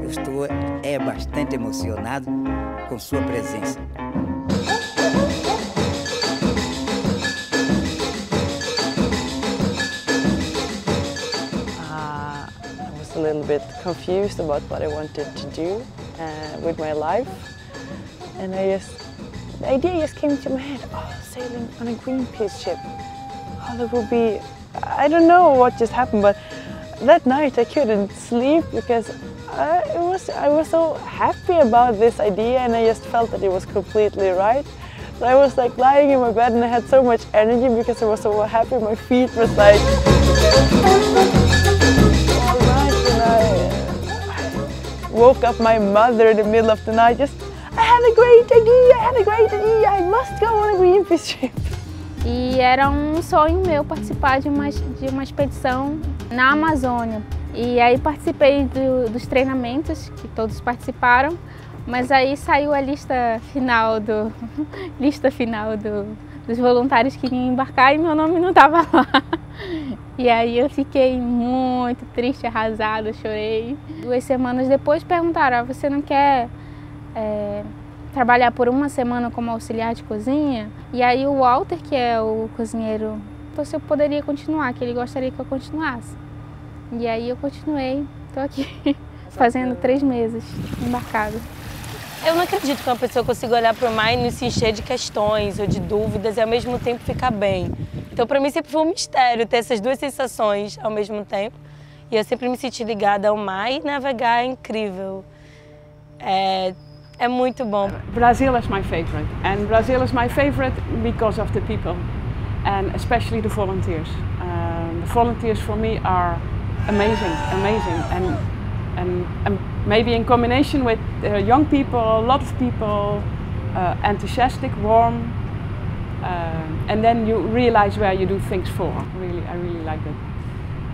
eu estou bastante emocionado com sua presença. I was a little bit confused about what I wanted to do with my life, and the idea just came to my head. Oh, sailing on a Greenpeace ship. Oh, that would be. I don't know what just happened, but that night I couldn't sleep because I was so happy about this idea, and I just felt that it was completely right. So I was like lying in my bed and I had so much energy because I was so happy. My feet was like all right, and I woke up my mother in the middle of the night. Just I had a great idea. I must go on a Greenpeace trip. E era um sonho meu participar de uma expedição na Amazônia. E aí participei dos treinamentos, que todos participaram, mas aí saiu a lista final dos voluntários que iriam embarcar e meu nome não estava lá. E aí eu fiquei muito triste, arrasada, chorei. 2 semanas depois perguntaram, você não quer trabalhar por 1 semana como auxiliar de cozinha? E aí o Walter, que é o cozinheiro, falou se eu poderia continuar, que ele gostaria que eu continuasse. E aí eu continuei, estou aqui fazendo 3 meses embarcada. Eu não acredito que uma pessoa consiga olhar para o mar e não se encher de questões ou de dúvidas e ao mesmo tempo ficar bem. Então para mim sempre foi um mistério ter essas 2 sensações ao mesmo tempo. E eu sempre me senti ligada ao mar e navegar é incrível. É muito bom. Brazil is my favorite, and Brazil is my favorite because of the people, and especially the volunteers. The volunteers for me are amazing, and maybe in combination with young people, a lot of people, enthusiastic, warm, and then you realize where you do things for. Really, I really like that.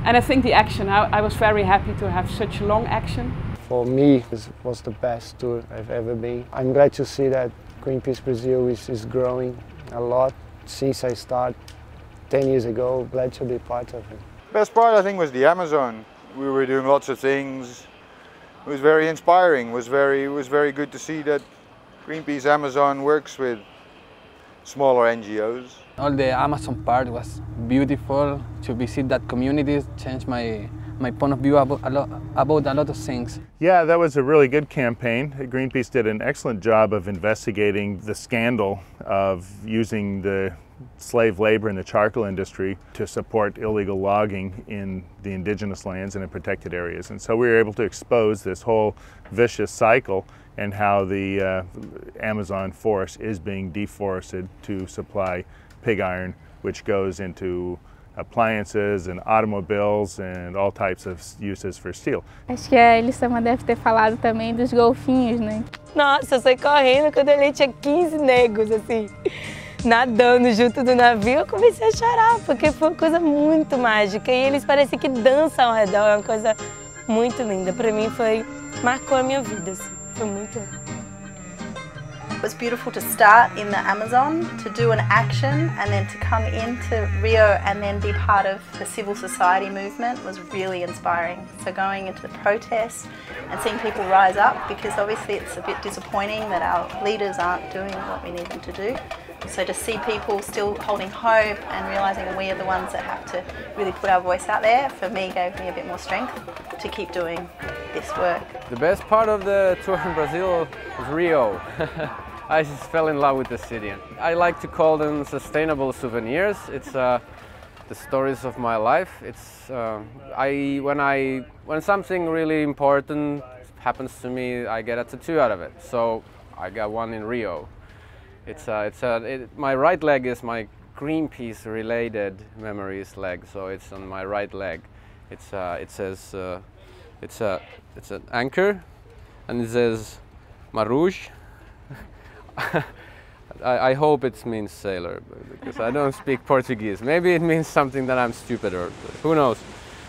And I think the action, I was very happy to have such long action. For me, this was the best tour I've ever been. I'm glad to see that Greenpeace Brazil is growing a lot since I started 10 years ago. Glad to be part of it. Best part I think was the Amazon. We were doing lots of things. It was very inspiring. It was very good to see that Greenpeace Amazon works with smaller NGOs. All the Amazon part was beautiful. To visit that community changed my point of view about a lot of things. Yeah, that was a really good campaign. Greenpeace did an excellent job of investigating the scandal of using the slave labor in the charcoal industry to support illegal logging in the indigenous lands and in protected areas. And so we were able to expose this whole vicious cycle and how the Amazon forest is being deforested to supply pig iron, which goes into appliances and automobiles and all types of uses for steel. Acho que a Eliza deve ter falado também dos golfinhos, né? Nossa, eu saí correndo, quando eu olhei tinha 15 negros, assim, nadando junto do navio. Eu comecei a chorar, porque foi uma coisa muito mágica. E eles parecem que dançam ao redor, é uma coisa muito linda. Para mim marcou a minha vida, assim, foi muito lindo. It was beautiful to start in the Amazon, to do an action, and then to come into Rio and then be part of the civil society movement was really inspiring. So going into the protest and seeing people rise up, because obviously it's a bit disappointing that our leaders aren't doing what we need them to do. So to see people still holding hope and realising we are the ones that have to really put our voice out there, for me gave me a bit more strength to keep doing this work. The best part of the tour in Brazil was Rio. I just fell in love with the city. I like to call them sustainable souvenirs. It's the stories of my life. It's when something really important happens to me, I get a tattoo out of it. So I got one in Rio. My right leg is my Greenpeace related memories leg, so it's on my right leg. It's an anchor, and it says Marouge. I hope it means sailor, because I don't speak Portuguese. Maybe it means something that I'm stupid, or who knows.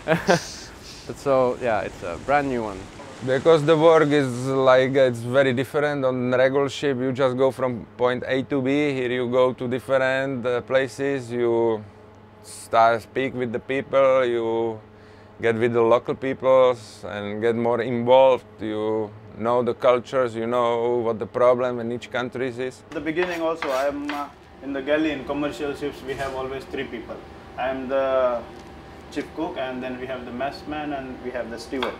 But so yeah, it's a brand new one. Because the work is like, it's very different. On regular ship you just go from point A to B. Here you go to different places, you speak with the people, you get with the local peoples and get more involved. You know the cultures, you know what the problem in each country is. At the beginning also, I am in the galley. In commercial ships we have always 3 people. I am the chief cook, and then we have the messman, and we have the steward.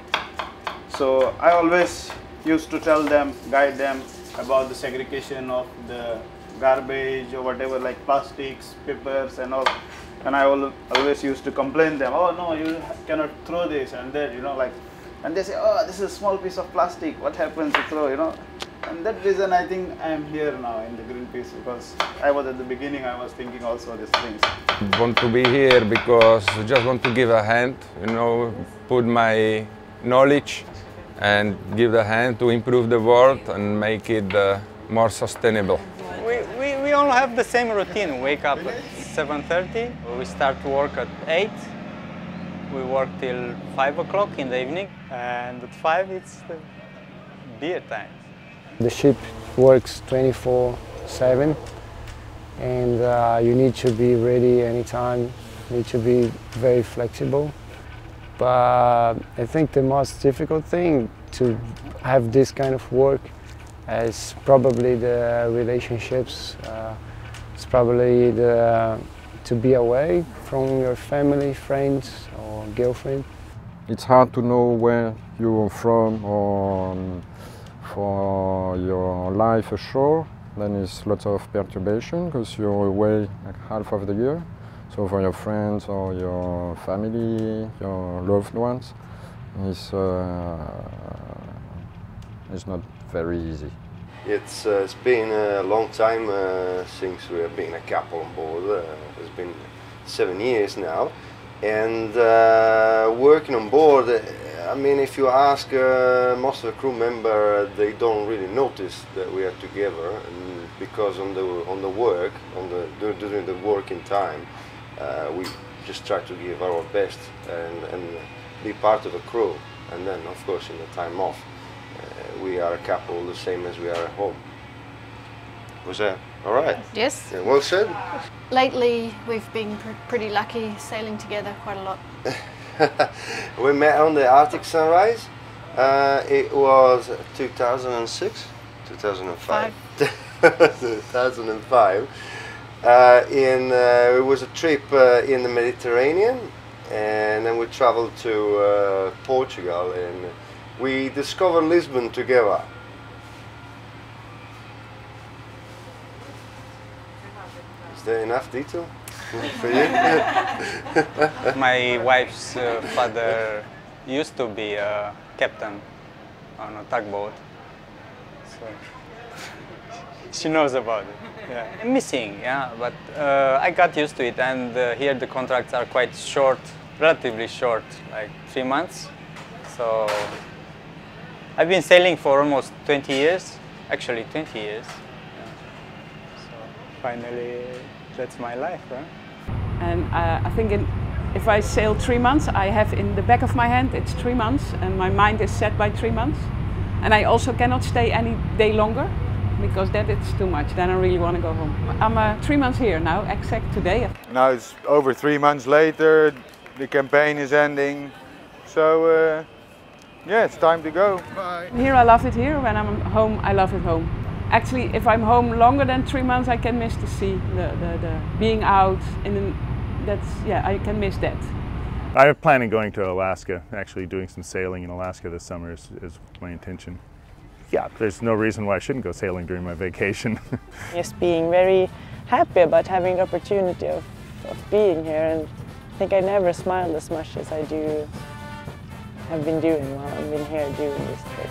So I always used to tell them, guide them about the segregation of the garbage or whatever, like plastics, papers and all. And I always used to complain them, oh no, you cannot throw this and that, you know, like, and they say, oh, this is a small piece of plastic, what happens to throw, you know. And that reason I think I am here now in the Greenpeace, because I was at the beginning, I was thinking also these things. I want to be here because I just want to give a hand, you know, put my knowledge and give a hand to improve the world and make it more sustainable. We all have the same routine. Wake up at 7:30, we start work at 8, we work till 5 o'clock in the evening, and at 5 it's the beer time. The ship works 24/7, and you need to be ready anytime, you need to be very flexible. But I think the most difficult thing to have this kind of work is probably the relationships. It's probably to be away from your family, friends or girlfriend. It's hard to know where you're from or for your life ashore. Then it's lots of perturbation because you're away like half of the year. So for your friends or your family, your loved ones, it's not very easy. It's been a long time since we have been a couple on board. It's been 7 years now, and working on board, I mean, if you ask most of the crew member, they don't really notice that we are together, and because on the work, during the working time, we just try to give our best and be part of the crew, and then of course in the time off. We are a couple the same as we are at home. Was that all right? Yes. Yeah, well said. Lately, we've been pretty lucky sailing together quite a lot. We met on the Arctic Sunrise. It was 2006, 2005. 2005. It was a trip in the Mediterranean, and then we traveled to Portugal, and we discovered Lisbon together. Is there enough detail for you? My wife's father used to be a captain on a tugboat, so she knows about it. Yeah. I'm missing, yeah, but I got used to it, and here the contracts are quite short, relatively short, like 3 months. So I've been sailing for almost 20 years, actually 20 years. Yeah. So finally, that's my life, right? And I think if I sail 3 months, I have in the back of my hand, it's 3 months, and my mind is set by 3 months. And I also cannot stay any day longer, because then it's too much, then I really want to go home. I'm 3 months here now, exact today. Now it's over 3 months later, the campaign is ending, so yeah, it's time to go. Bye. Here I love it here, when I'm home I love it home. Actually, if I'm home longer than 3 months, I can miss the sea, the being out, and yeah, I can miss that. I'm planning going to Alaska, actually doing some sailing in Alaska this summer is my intention. Yeah, there's no reason why I shouldn't go sailing during my vacation. Just being very happy about having the opportunity of being here, and I think I never smiled as much as I have been doing while I've been here doing this trip.